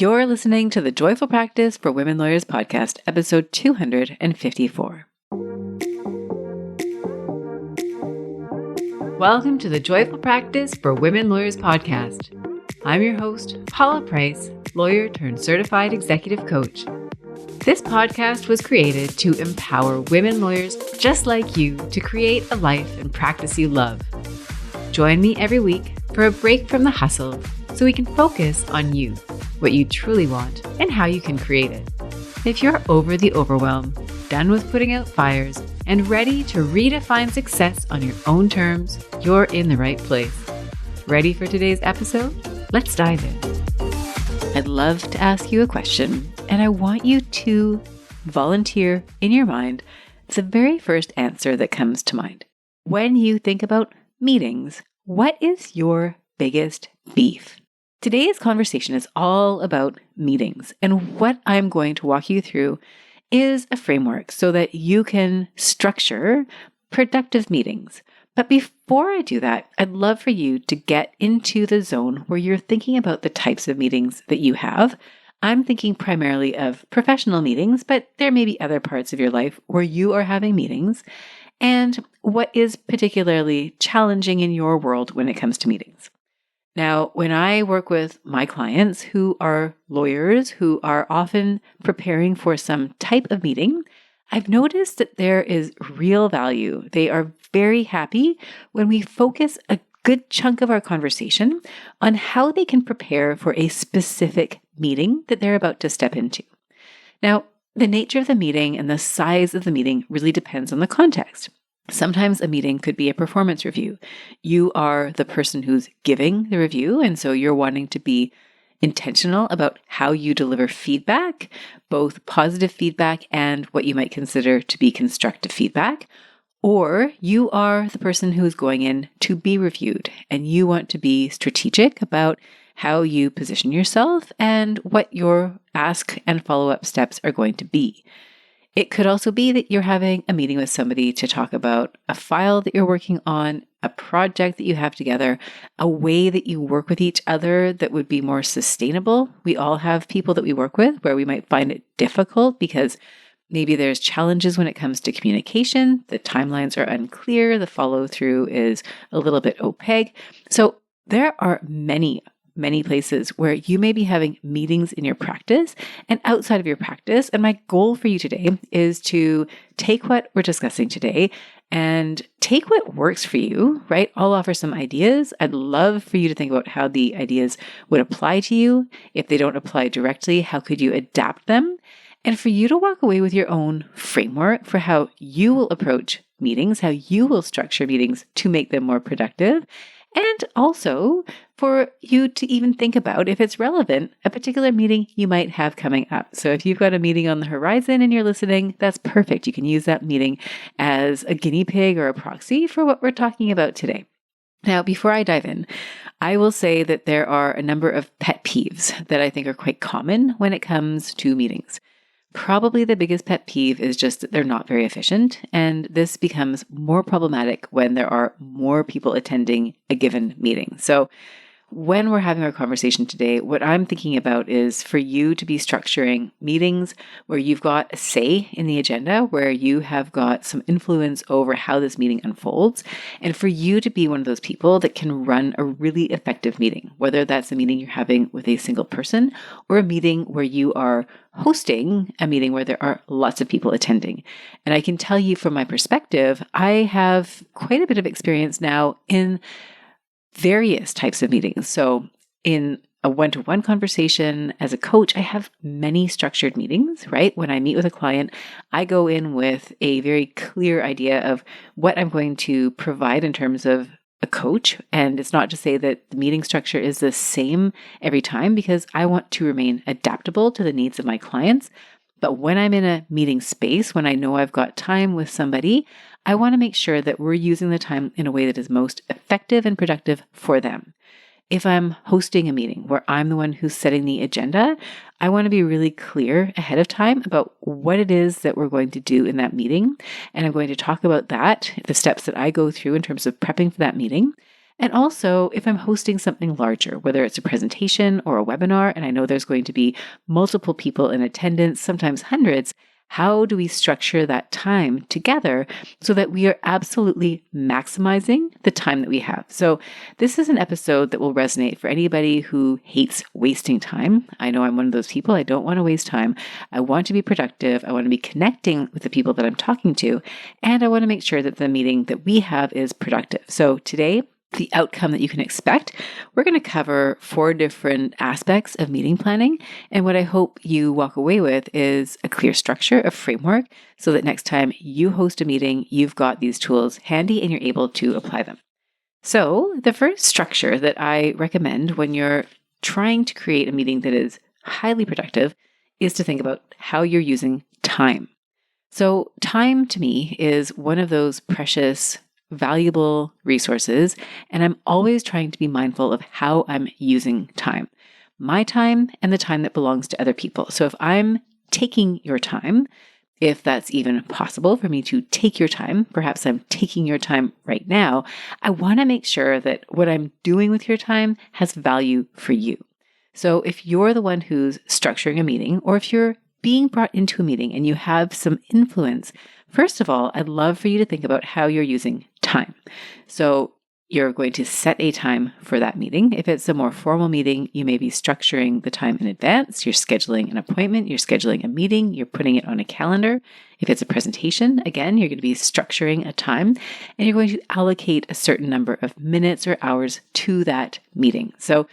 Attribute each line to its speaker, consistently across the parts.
Speaker 1: You're listening to the Joyful Practice for Women Lawyers podcast, episode 254. Welcome to the Joyful Practice for Women Lawyers podcast. I'm your host, Paula Price, lawyer turned certified executive coach. This podcast was created to empower women lawyers just like you to create a life and practice you love. Join me every week for a break from the hustle so we can focus on you, what you truly want, and how you can create it. If you're over the overwhelm, done with putting out fires, and ready to redefine success on your own terms, you're in the right place. Ready for today's episode? Let's dive in. I'd love to ask you a question, and I want you to volunteer in your mind the very first answer that comes to mind. When you think about meetings, what is your biggest beef? Today's conversation is all about meetings, and what I'm going to walk you through is a framework so that you can structure productive meetings. But before I do that, I'd love for you to get into the zone where you're thinking about the types of meetings that you have. I'm thinking primarily of professional meetings, but there may be other parts of your life where you are having meetings, and what is particularly challenging in your world when it comes to meetings. Now, when I work with my clients who are lawyers who are often preparing for some type of meeting, I've noticed that there is real value. They are very happy when we focus a good chunk of our conversation on how they can prepare for a specific meeting that they're about to step into. Now, the nature of the meeting and the size of the meeting really depends on the context. Sometimes a meeting could be a performance review. You are the person who's giving the review, and so you're wanting to be intentional about how you deliver feedback, both positive feedback and what you might consider to be constructive feedback. Or you are the person who is going in to be reviewed, and you want to be strategic about how you position yourself and what your ask and follow-up steps are going to be. It could also be that you're having a meeting with somebody to talk about a file that you're working on, a project that you have together, a way that you work with each other that would be more sustainable. We all have people that we work with where we might find it difficult because maybe there's challenges when it comes to communication, the timelines are unclear, the follow-through is a little bit opaque. So there are many places where you may be having meetings in your practice and outside of your practice. And my goal for you today is to take what we're discussing today and take what works for you, right? I'll offer some ideas. I'd love for you to think about how the ideas would apply to you. If they don't apply directly, how could you adapt them? And for you to walk away with your own framework for how you will approach meetings, how you will structure meetings to make them more productive. And also for you to even think about, if it's relevant, a particular meeting you might have coming up. So if you've got a meeting on the horizon and you're listening, that's perfect. You can use that meeting as a guinea pig or a proxy for what we're talking about today. Now, before I dive in, I will say that there are a number of pet peeves that I think are quite common when it comes to meetings. Probably the biggest pet peeve is just that they're not very efficient, and this becomes more problematic when there are more people attending a given meeting. So when we're having our conversation today, what I'm thinking about is for you to be structuring meetings where you've got a say in the agenda, where you have got some influence over how this meeting unfolds, and for you to be one of those people that can run a really effective meeting, whether that's a meeting you're having with a single person or a meeting where you are hosting a meeting where there are lots of people attending. And I can tell you from my perspective, I have quite a bit of experience now in various types of meetings. So in a one-to-one conversation as a coach, I have many structured meetings, right? When I meet with a client, I go in with a very clear idea of what I'm going to provide in terms of a coach. And it's not to say that the meeting structure is the same every time, because I want to remain adaptable to the needs of my clients. But when I'm in a meeting space, when I know I've got time with somebody, I want to make sure that we're using the time in a way that is most effective and productive for them. If I'm hosting a meeting where I'm the one who's setting the agenda, I want to be really clear ahead of time about what it is that we're going to do in that meeting. And I'm going to talk about that, the steps that I go through in terms of prepping for that meeting. And also, if I'm hosting something larger, whether it's a presentation or a webinar, and I know there's going to be multiple people in attendance, sometimes hundreds, how do we structure that time together so that we are absolutely maximizing the time that we have? So this is an episode that will resonate for anybody who hates wasting time. I know I'm one of those people. I don't want to waste time. I want to be productive. I want to be connecting with the people that I'm talking to. And I want to make sure that the meeting that we have is productive. So today, the outcome that you can expect, we're going to cover 4 different aspects of meeting planning. And what I hope you walk away with is a clear structure, a framework, so that next time you host a meeting, you've got these tools handy and you're able to apply them. So the first structure that I recommend when you're trying to create a meeting that is highly productive is to think about how you're using time. So time to me is one of those precious valuable resources, and I'm always trying to be mindful of how I'm using time, my time and the time that belongs to other people. So if I'm taking your time, if that's even possible for me to take your time, perhaps I'm taking your time right now, I want to make sure that what I'm doing with your time has value for you. So if you're the one who's structuring a meeting, or if you're being brought into a meeting and you have some influence, first of all, I'd love for you to think about how you're using time. So you're going to set a time for that meeting. If it's a more formal meeting, you may be structuring the time in advance. You're scheduling an appointment, you're scheduling a meeting, you're putting it on a calendar. If it's a presentation, again, you're going to be structuring a time and you're going to allocate a certain number of minutes or hours to that meeting. So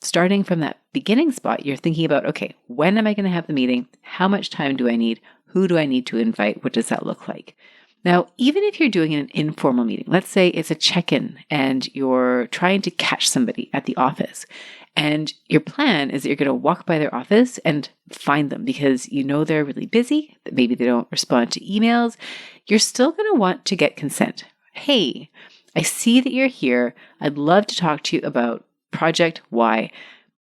Speaker 1: starting from that beginning spot, you're thinking about, okay, when am I going to have the meeting? How much time do I need? Who do I need to invite? What does that look like? Now, even if you're doing an informal meeting, let's say it's a check-in and you're trying to catch somebody at the office, and your plan is that you're going to walk by their office and find them because you know they're really busy, that maybe they don't respond to emails, you're still going to want to get consent. Hey, I see that you're here. I'd love to talk to you about Project Y.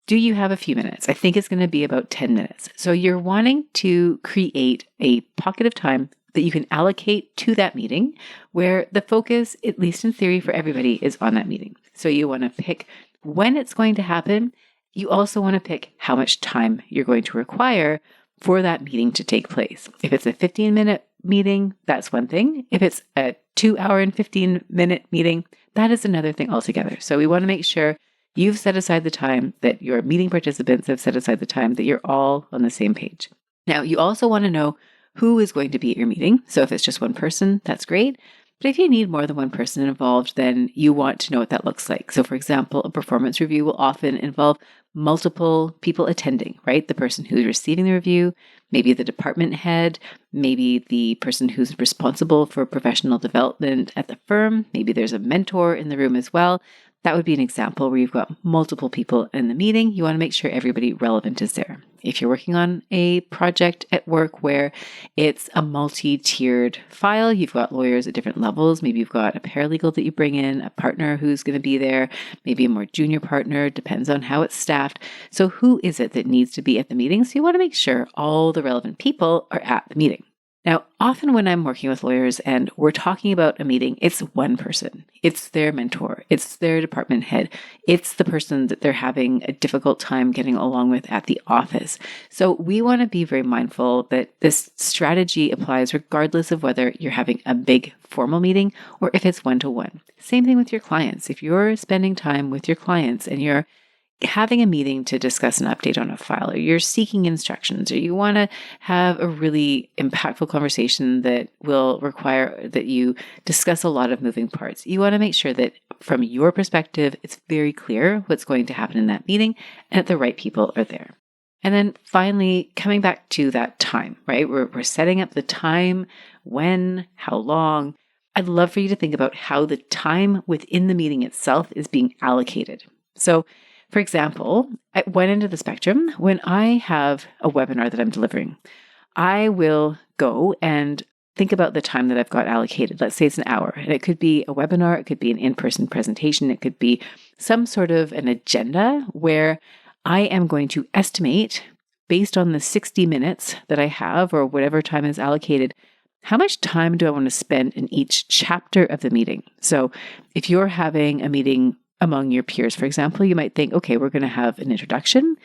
Speaker 1: Do you have a few minutes? I think it's going to be about 10 minutes. So you're wanting to create a pocket of time that you can allocate to that meeting where the focus, at least in theory for everybody, is on that meeting. So you want to pick when it's going to happen. You also want to pick how much time you're going to require for that meeting to take place. If it's a 15-minute meeting, that's one thing. If it's a 2-hour and 15-minute meeting, that is another thing altogether. So we want to make sure you've set aside the time, that your meeting participants have set aside the time, that you're all on the same page. Now, you also want to know who is going to be at your meeting. So if it's just one person, that's great. But if you need more than one person involved, then you want to know what that looks like. So for example, a performance review will often involve multiple people attending, right? The person who's receiving the review, maybe the department head, maybe the person who's responsible for professional development at the firm. Maybe there's a mentor in the room as well. That would be an example where you've got multiple people in the meeting. You want to make sure everybody relevant is there. If you're working on a project at work where it's a multi-tiered file, you've got lawyers at different levels. Maybe you've got a paralegal that you bring in, a partner who's going to be there, maybe a more junior partner, depends on how it's staffed. So who is it that needs to be at the meeting? So you want to make sure all the relevant people are at the meeting. Now, often when I'm working with lawyers and we're talking about a meeting, it's one person. It's their mentor. It's their department head. It's the person that they're having a difficult time getting along with at the office. So we want to be very mindful that this strategy applies regardless of whether you're having a big formal meeting or if it's one-to-one. Same thing with your clients. If you're spending time with your clients and you're having a meeting to discuss an update on a file, or you're seeking instructions, or you want to have a really impactful conversation that will require that you discuss a lot of moving parts, you want to make sure that from your perspective, it's very clear what's going to happen in that meeting and that the right people are there. And then finally, coming back to that time, right? We're setting up the time, when, how long. I'd love for you to think about how the time within the meeting itself is being allocated. So for example, at one end of the spectrum, when I have a webinar that I'm delivering, I will go and think about the time that I've got allocated. Let's say it's an hour, and it could be a webinar, it could be an in-person presentation, it could be some sort of an agenda where I am going to estimate, based on the 60 minutes that I have or whatever time is allocated, how much time do I want to spend in each chapter of the meeting? So if you're having a meeting among your peers. For example, you might think, okay, we're going to have an introduction.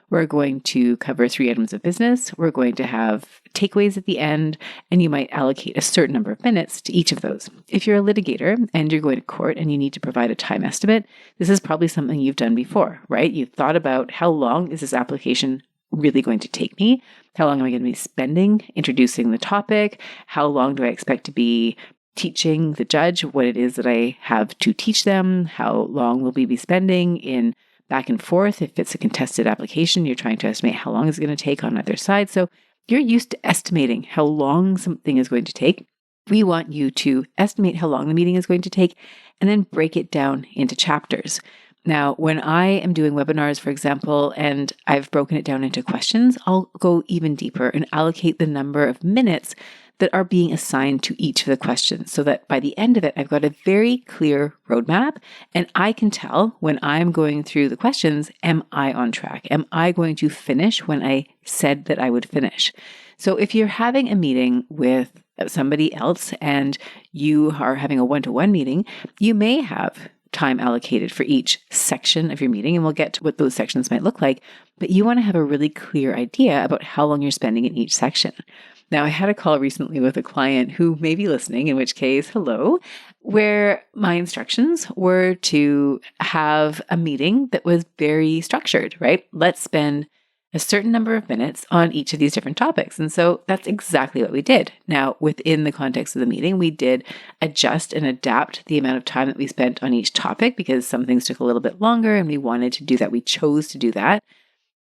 Speaker 1: We're going to cover 3 items of business. We're going to have takeaways at the end, and you might allocate a certain number of minutes to each of those. If you're a litigator and you're going to court and you need to provide a time estimate, this is probably something you've done before, right? You've thought about how long is this application really going to take me? How long am I going to be spending introducing the topic? How long do I expect to be teaching the judge what it is that I have to teach them? How long will we be spending in back and forth? If it's a contested application, you're trying to estimate how long it's going to take on either side. So you're used to estimating how long something is going to take. We want you to estimate how long the meeting is going to take and then break it down into chapters. Now, when I am doing webinars, for example, and I've broken it down into questions, I'll go even deeper and allocate the number of minutes that are being assigned to each of the questions so that by the end of it, I've got a very clear roadmap and I can tell when I'm going through the questions, am I on track? Am I going to finish when I said that I would finish? So if you're having a meeting with somebody else and you are having a one-to-one meeting, you may have time allocated for each section of your meeting, and we'll get to what those sections might look like, but you want to have a really clear idea about how long you're spending in each section. Now, I had a call recently with a client who may be listening, in which case, hello, where my instructions were to have a meeting that was very structured, right? Let's spend a certain number of minutes on each of these different topics. And so that's exactly what we did. Now, within the context of the meeting, we did adjust and adapt the amount of time that we spent on each topic because some things took a little bit longer and we wanted to do that. We chose to do that.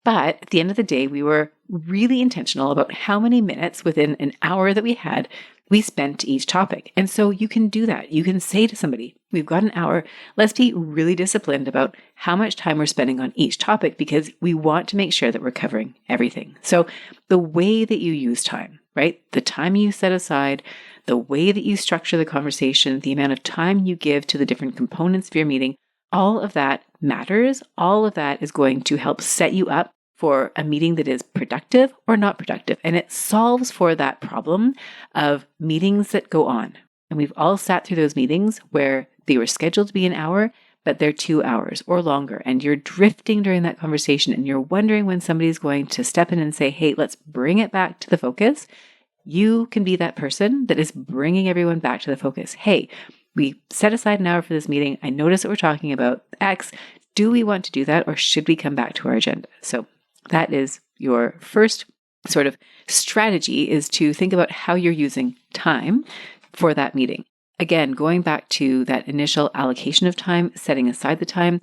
Speaker 1: But at the end of the day, we were really intentional about how many minutes within an hour that we had we spent to each topic. And so you can do that. You can say to somebody, we've got an hour. Let's be really disciplined about how much time we're spending on each topic because we want to make sure that we're covering everything. So the way that you use time, right? The time you set aside, the way that you structure the conversation, the amount of time you give to the different components of your meeting, all of that matters. All of that is going to help set you up for a meeting that is productive or not productive. And it solves for that problem of meetings that go on. And we've all sat through those meetings where they were scheduled to be an hour, but they're 2 hours or longer. And you're drifting during that conversation and you're wondering when somebody's going to step in and say, hey, let's bring it back to the focus. You can be that person that is bringing everyone back to the focus. Hey, we set aside an hour for this meeting. I notice that we're talking about X. Do we want to do that or should we come back to our agenda? So that is your first sort of strategy, is to think about how you're using time for that meeting. Again, going back to that initial allocation of time, setting aside the time,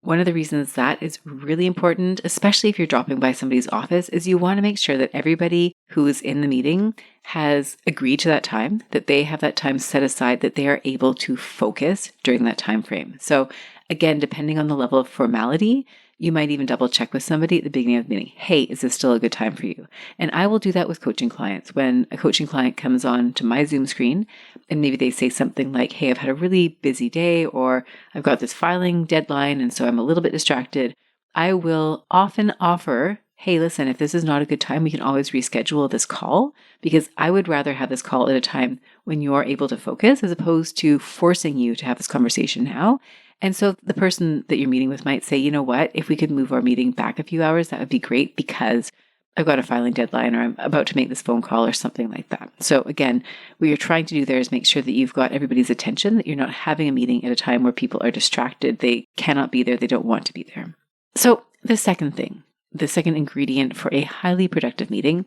Speaker 1: one of the reasons that is really important, especially if you're dropping by somebody's office, is you want to make sure that everybody who is in the meeting has agreed to that time, that they have that time set aside, that they are able to focus during that time frame. So again, depending on the level of formality, you might even double check with somebody at the beginning of the meeting. Hey, is this still a good time for you? And I will do that with coaching clients. When a coaching client comes on to my Zoom screen and maybe they say something like, hey, I've had a really busy day, or I've got this filing deadline and so I'm a little bit distracted, I will often offer, hey, listen, if this is not a good time, we can always reschedule this call, because I would rather have this call at a time when you're able to focus as opposed to forcing you to have this conversation now. And so the person that you're meeting with might say, you know what, if we could move our meeting back a few hours, that would be great because I've got a filing deadline or I'm about to make this phone call or something like that. So again, what you're trying to do there is make sure that you've got everybody's attention, that you're not having a meeting at a time where people are distracted, they cannot be there, they don't want to be there. So the second thing, the second ingredient for a highly productive meeting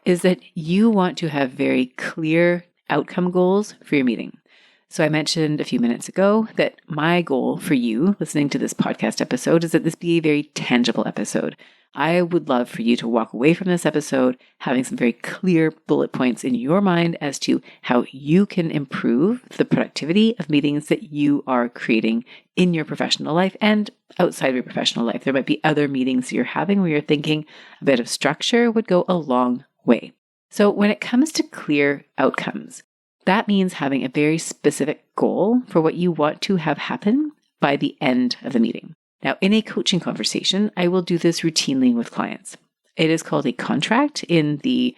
Speaker 1: is that you want to have very clear outcome goals for your meeting. So I mentioned a few minutes ago that my goal for you listening to this podcast episode is that this be a very tangible episode. I would love for you to walk away from this episode having some very clear bullet points in your mind as to how you can improve the productivity of meetings that you are creating in your professional life and outside of your professional life. There might be other meetings you're having where you're thinking a bit of structure would go a long way. So when it comes to clear outcomes, that means having a very specific goal for what you want to have happen by the end of the meeting. Now, in a coaching conversation, I will do this routinely with clients. It is called a contract in the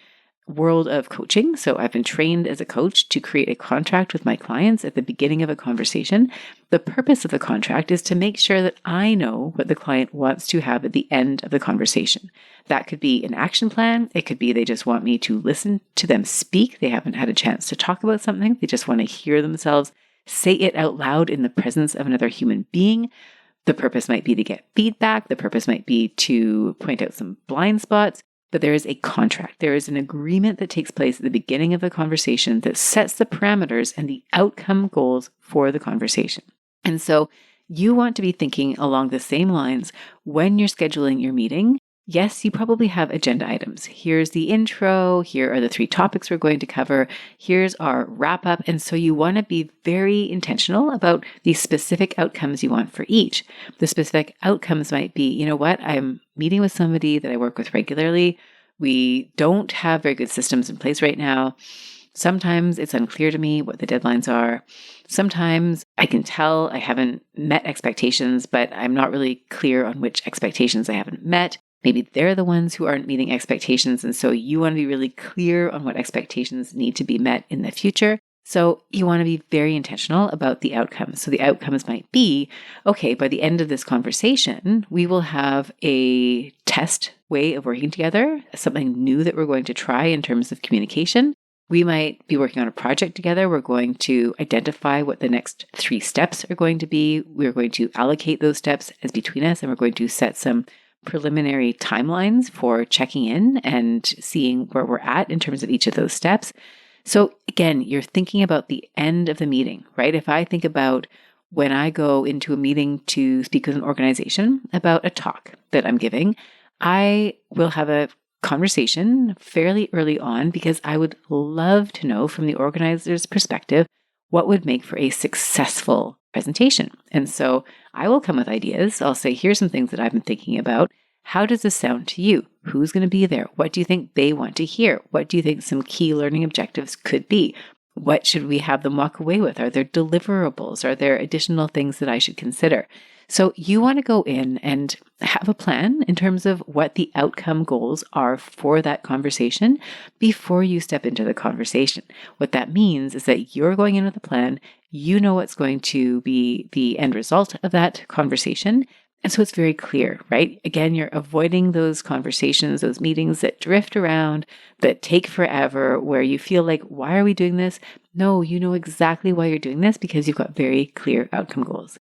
Speaker 1: world of coaching. So I've been trained as a coach to create a contract with my clients at the beginning of a conversation. The purpose of the contract is to make sure that I know what the client wants to have at the end of the conversation. That could be an action plan. It could be they just want me to listen to them speak. They haven't had a chance to talk about something. They just want to hear themselves say it out loud in the presence of another human being. The purpose might be to get feedback. The purpose might be to point out some blind spots. But there is a contract. There is an agreement that takes place at the beginning of the conversation that sets the parameters and the outcome goals for the conversation. And so you want to be thinking along the same lines when you're scheduling your meeting. Yes, you probably have agenda items. Here's the intro. Here are the 3 topics we're going to cover. Here's our wrap up. And so you want to be very intentional about the specific outcomes you want for each. The specific outcomes might be, you know what, I'm meeting with somebody that I work with regularly. We don't have very good systems in place right now. Sometimes it's unclear to me what the deadlines are. Sometimes I can tell I haven't met expectations, but I'm not really clear on which expectations I haven't met. Maybe they're the ones who aren't meeting expectations. And so you want to be really clear on what expectations need to be met in the future. So you want to be very intentional about the outcomes. So the outcomes might be, okay, by the end of this conversation, we will have a test way of working together, something new that we're going to try in terms of communication. We might be working on a project together. We're going to identify what the next 3 steps are going to be. We're going to allocate those steps as between us, and we're going to set some preliminary timelines for checking in and seeing where we're at in terms of each of those steps. So again, you're thinking about the end of the meeting, right? If I think about when I go into a meeting to speak with an organization about a talk that I'm giving, I will have a conversation fairly early on because I would love to know from the organizer's perspective what would make for a successful presentation. And so I will come with ideas. I'll say, here's some things that I've been thinking about. How does this sound to you? Who's going to be there? What do you think they want to hear? What do you think some key learning objectives could be? What should we have them walk away with? Are there deliverables? Are there additional things that I should consider? So you want to go in and have a plan in terms of what the outcome goals are for that conversation before you step into the conversation. What that means is that you're going in with a plan. You know what's going to be the end result of that conversation. And so it's very clear, right? Again, you're avoiding those conversations, those meetings that drift around, that take forever, where you feel like, why are we doing this? No, you know exactly why you're doing this because you've got very clear outcome goals.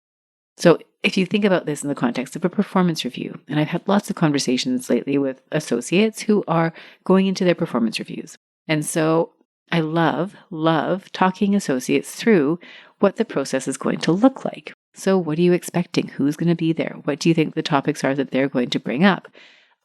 Speaker 1: So if you think about this in the context of a performance review, and I've had lots of conversations lately with associates who are going into their performance reviews. And so I love talking associates through what the process is going to look like. So what are you expecting? Who's going to be there? What do you think the topics are that they're going to bring up?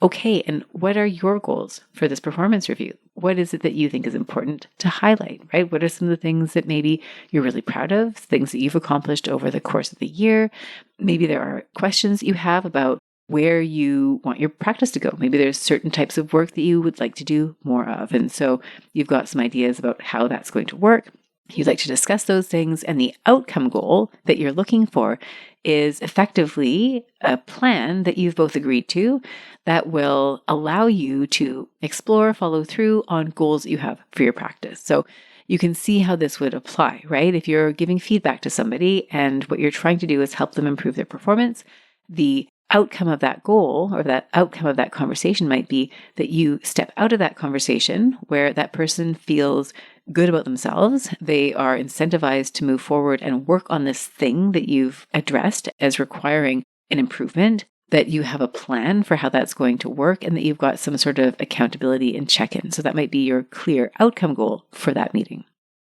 Speaker 1: Okay, and what are your goals for this performance review? What is it that you think is important to highlight, right? What are some of the things that maybe you're really proud of, things that you've accomplished over the course of the year? Maybe there are questions you have about where you want your practice to go. Maybe there's certain types of work that you would like to do more of. And so you've got some ideas about how that's going to work. You'd like to discuss those things, and the outcome goal that you're looking for is effectively a plan that you've both agreed to that will allow you to explore, follow through on goals that you have for your practice. So you can see how this would apply, right? If you're giving feedback to somebody and what you're trying to do is help them improve their performance, the outcome of that goal or that outcome of that conversation might be that you step out of that conversation where that person feels good about themselves. They are incentivized to move forward and work on this thing that you've addressed as requiring an improvement, that you have a plan for how that's going to work, and that you've got some sort of accountability and check-in. So that might be your clear outcome goal for that meeting.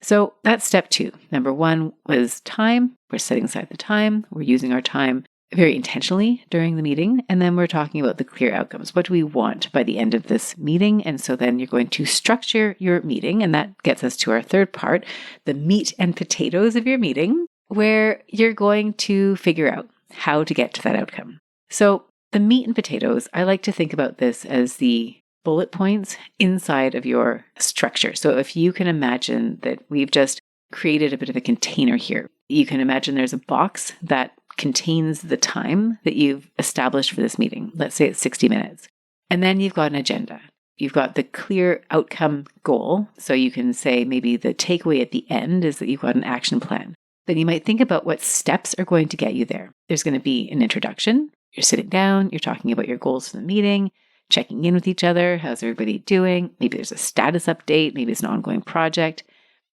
Speaker 1: So that's step 2. Number 1 was time. We're setting aside the time. We're using our time very intentionally during the meeting. And then we're talking about the clear outcomes. What do we want by the end of this meeting? And so then you're going to structure your meeting. And that gets us to our third part, the meat and potatoes of your meeting, where you're going to figure out how to get to that outcome. So the meat and potatoes, I like to think about this as the bullet points inside of your structure. So if you can imagine that we've just created a bit of a container here, you can imagine there's a box that contains the time that you've established for this meeting. Let's say it's 60 minutes. And then you've got an agenda. You've got the clear outcome goal. So you can say maybe the takeaway at the end is that you've got an action plan. Then you might think about what steps are going to get you there. There's going to be an introduction. You're sitting down, you're talking about your goals for the meeting, checking in with each other. How's everybody doing? Maybe there's a status update. Maybe it's an ongoing project.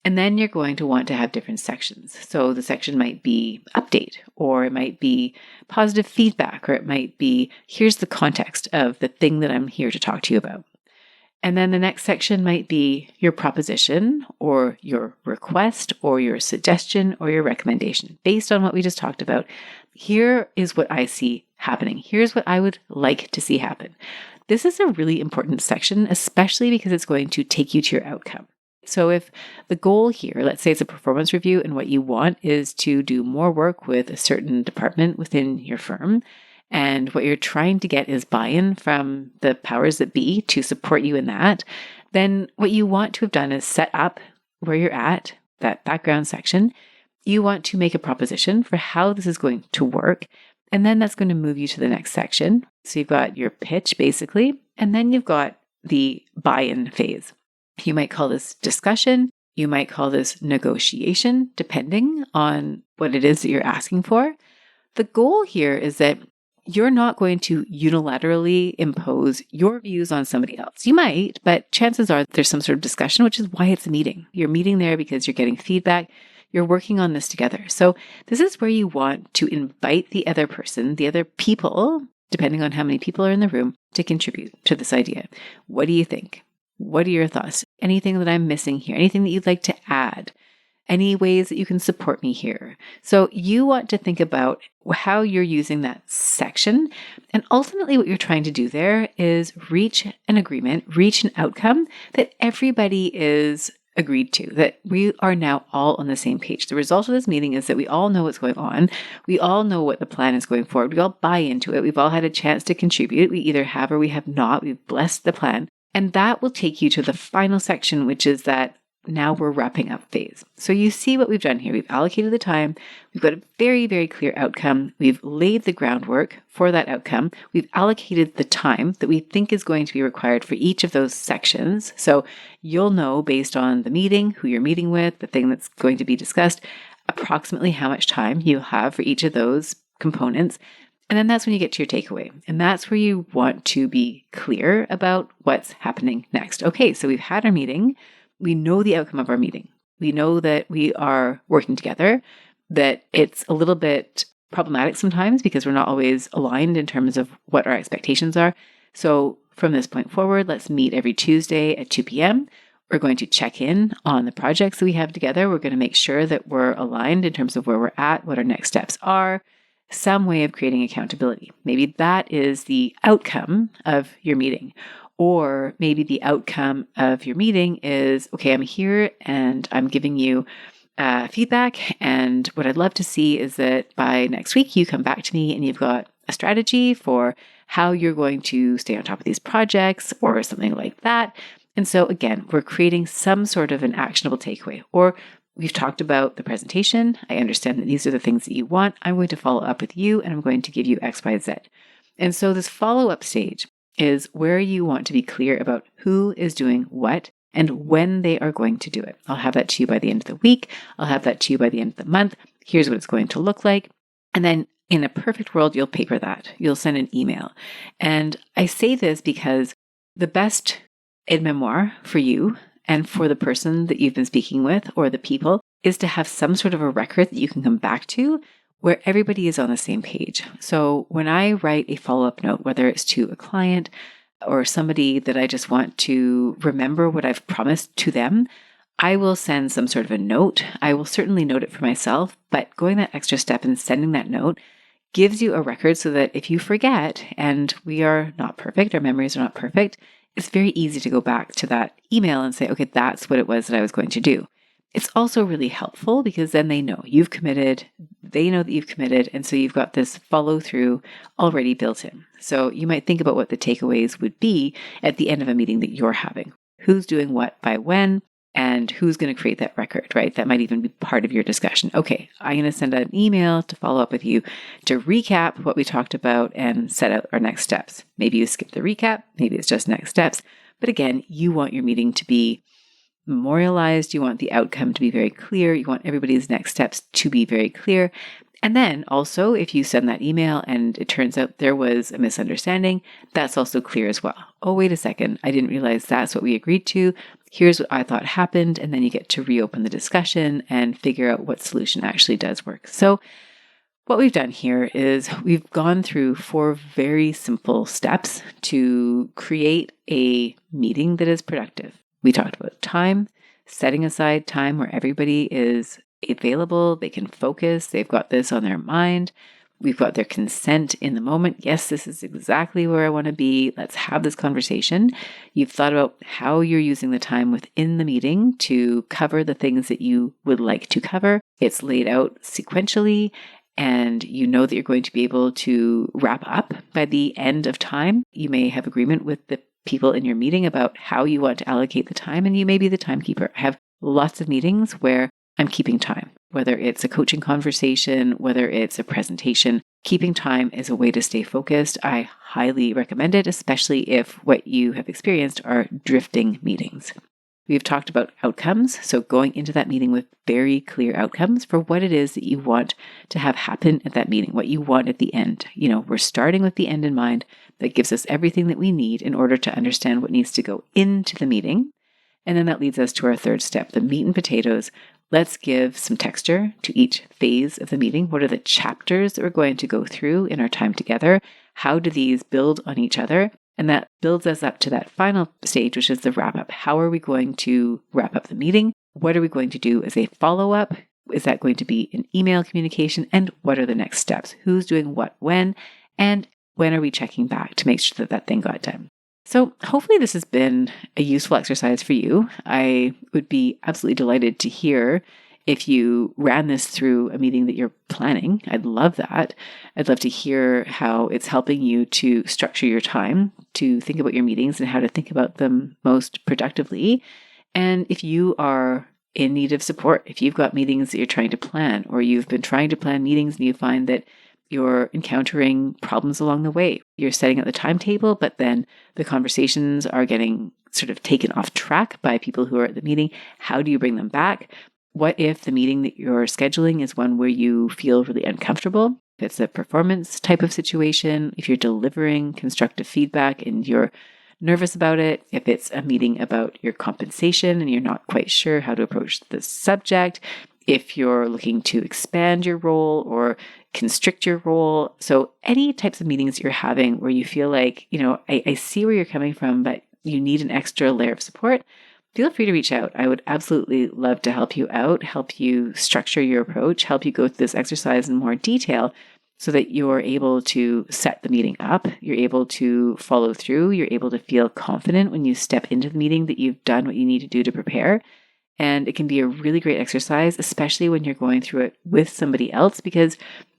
Speaker 1: And then you're going to want to have different sections. So the section might be update, or it might be positive feedback, or it might be, here's the context of the thing that I'm here to talk to you about. And then the next section might be your proposition, or your request, or your suggestion, or your recommendation. Based on what we just talked about, here is what I see happening. Here's what I would like to see happen. This is a really important section, especially because it's going to take you to your outcome. So if the goal here, let's say it's a performance review, and what you want is to do more work with a certain department within your firm, and what you're trying to get is buy-in from the powers that be to support you in that, then what you want to have done is set up where you're at, that background section. You want to make a proposition for how this is going to work, and then that's going to move you to the next section. So you've got your pitch, basically, and then you've got the buy-in phase. You might call this discussion. You might call this negotiation, depending on what it is that you're asking for. The goal here is that you're not going to unilaterally impose your views on somebody else. You might, but chances are there's some sort of discussion, which is why it's a meeting. You're meeting there because you're getting feedback. You're working on this together. So this is where you want to invite the other person, the other people, depending on how many people are in the room, to contribute to this idea. What do you think? What are your thoughts? Anything that I'm missing here? Anything that you'd like to add? Any ways that you can support me here? So you want to think about how you're using that section. And ultimately what you're trying to do there is reach an agreement, reach an outcome that everybody is agreed to, that we are now all on the same page. The result of this meeting is that we all know what's going on. We all know what the plan is going forward. We all buy into it. We've all had a chance to contribute. We either have or we have not. We've blessed the plan. And that will take you to the final section, which is that now we're wrapping up phase. So you see what we've done here. We've allocated the time. We've got a very, very clear outcome. We've laid the groundwork for that outcome. We've allocated the time that we think is going to be required for each of those sections. So you'll know based on the meeting, who you're meeting with, the thing that's going to be discussed, approximately how much time you'll have for each of those components. And then that's when you get to your takeaway. And that's where you want to be clear about what's happening next. Okay, so we've had our meeting. We know the outcome of our meeting. We know that we are working together, that it's a little bit problematic sometimes because we're not always aligned in terms of what our expectations are. So from this point forward, let's meet every Tuesday at 2 p.m. We're going to check in on the projects that we have together. We're going to make sure that we're aligned in terms of where we're at, what our next steps are, some way of creating accountability. Maybe that is the outcome of your meeting. Or maybe the outcome of your meeting is, okay, I'm here and I'm giving you feedback. And what I'd love to see is that by next week, you come back to me and you've got a strategy for how you're going to stay on top of these projects or something like that. And so again, we're creating some sort of an actionable takeaway. Or we've talked about the presentation. I understand that these are the things that you want. I'm going to follow up with you and I'm going to give you X, Y, Z. And so this follow-up stage is where you want to be clear about who is doing what and when they are going to do it. I'll have that to you by the end of the week. I'll have that to you by the end of the month. Here's what it's going to look like. And then in a perfect world, you'll paper that. You'll send an email. And I say this because the best aide-memoire for you and for the person that you've been speaking with or the people is to have some sort of a record that you can come back to where everybody is on the same page. So when I write a follow-up note, whether it's to a client or somebody that I just want to remember what I've promised to them, I will send some sort of a note. I will certainly note it for myself, but going that extra step and sending that note gives you a record so that if you forget, and we are not perfect, our memories are not perfect, it's very easy to go back to that email and say, okay, that's what it was that I was going to do. It's also really helpful because then they know you've committed, they know that you've committed, and so you've got this follow through already built in. So you might think about what the takeaways would be at the end of a meeting that you're having. Who's doing what by when, and who's going to create that record, right? That might even be part of your discussion. Okay, I'm going to send out an email to follow up with you to recap what we talked about and set out our next steps. Maybe you skip the recap, maybe it's just next steps. But again, you want your meeting to be memorialized. You want the outcome to be very clear. You want everybody's next steps to be very clear. And then also, if you send that email and it turns out there was a misunderstanding, that's also clear as well. Oh, wait a second. I didn't realize that's what we agreed to. Here's what I thought happened. And then you get to reopen the discussion and figure out what solution actually does work. So what we've done here is we've gone through 4 very simple steps to create a meeting that is productive. We talked about time, setting aside time where everybody is available, they can focus, they've got this on their mind, we've got their consent in the moment. Yes, this is exactly where I want to be. Let's have this conversation. You've thought about how you're using the time within the meeting to cover the things that you would like to cover. It's laid out sequentially, and you know that you're going to be able to wrap up by the end of time. You may have agreement with the people in your meeting about how you want to allocate the time, and you may be the timekeeper. I have lots of meetings where I'm keeping time, whether it's a coaching conversation, whether it's a presentation. Keeping time is a way to stay focused. I highly recommend it, especially if what you have experienced are drifting meetings. We've talked about outcomes, so going into that meeting with very clear outcomes for what it is that you want to have happen at that meeting, what you want at the end. We're starting with the end in mind. That gives us everything that we need in order to understand what needs to go into the meeting. And then that leads us to our 3rd step, the meat and potatoes. Let's give some texture to each phase of the meeting. What are the chapters that we're going to go through in our time together? How do these build on each other? And that builds us up to that final stage, which is the wrap up. How are we going to wrap up the meeting? What are we going to do as a follow-up? Is that going to be an email communication? And what are the next steps? Who's doing what when? And when are we checking back to make sure that that thing got done? So hopefully this has been a useful exercise for you. I would be absolutely delighted to hear if you ran this through a meeting that you're planning. I'd love that. I'd love to hear how it's helping you to structure your time, to think about your meetings and how to think about them most productively. And if you are in need of support, if you've got meetings that you're trying to plan, or you've been trying to plan meetings and you find that you're encountering problems along the way. You're setting up the timetable, but then the conversations are getting sort of taken off track by people who are at the meeting. How do you bring them back? What if the meeting that you're scheduling is one where you feel really uncomfortable? If it's a performance type of situation, if you're delivering constructive feedback and you're nervous about it, if it's a meeting about your compensation and you're not quite sure how to approach the subject, if you're looking to expand your role or constrict your role. So any types of meetings you're having where you feel like, I see where you're coming from, but you need an extra layer of support, feel free to reach out. I would absolutely love to help you out, help you structure your approach, help you go through this exercise in more detail so that you're able to set the meeting up, you're able to follow through, you're able to feel confident when you step into the meeting that you've done what you need to do to prepare. And it can be a really great exercise, especially when you're going through it with somebody else, because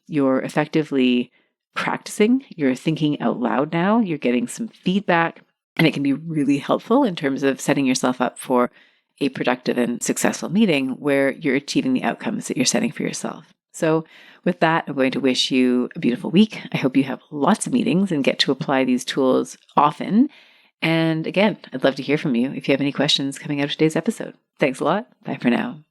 Speaker 1: you're effectively practicing, you're thinking out loud now, you're getting some feedback, and it can be really helpful in terms of setting yourself up for a productive and successful meeting where you're achieving the outcomes that you're setting for yourself. So with that, I'm going to wish you a beautiful week. I hope you have lots of meetings and get to apply these tools often. And again, I'd love to hear from you if you have any questions coming out of today's episode. Thanks a lot. Bye for now.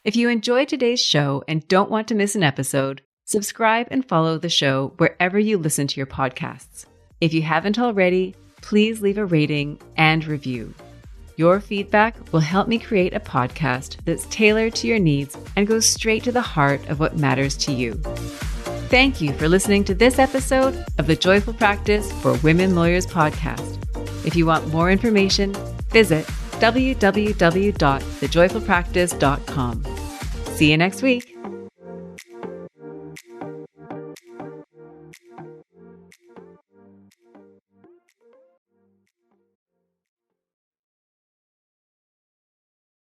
Speaker 1: If you enjoyed today's show and don't want to miss an episode, subscribe and follow the show wherever you listen to your podcasts. If you haven't already, please leave a rating and review. Your feedback will help me create a podcast that's tailored to your needs and goes straight to the heart of what matters to you. Thank you for listening to this episode of the Joyful Practice for Women Lawyers podcast. If you want more information, visit www.thejoyfulpractice.com. See you next week.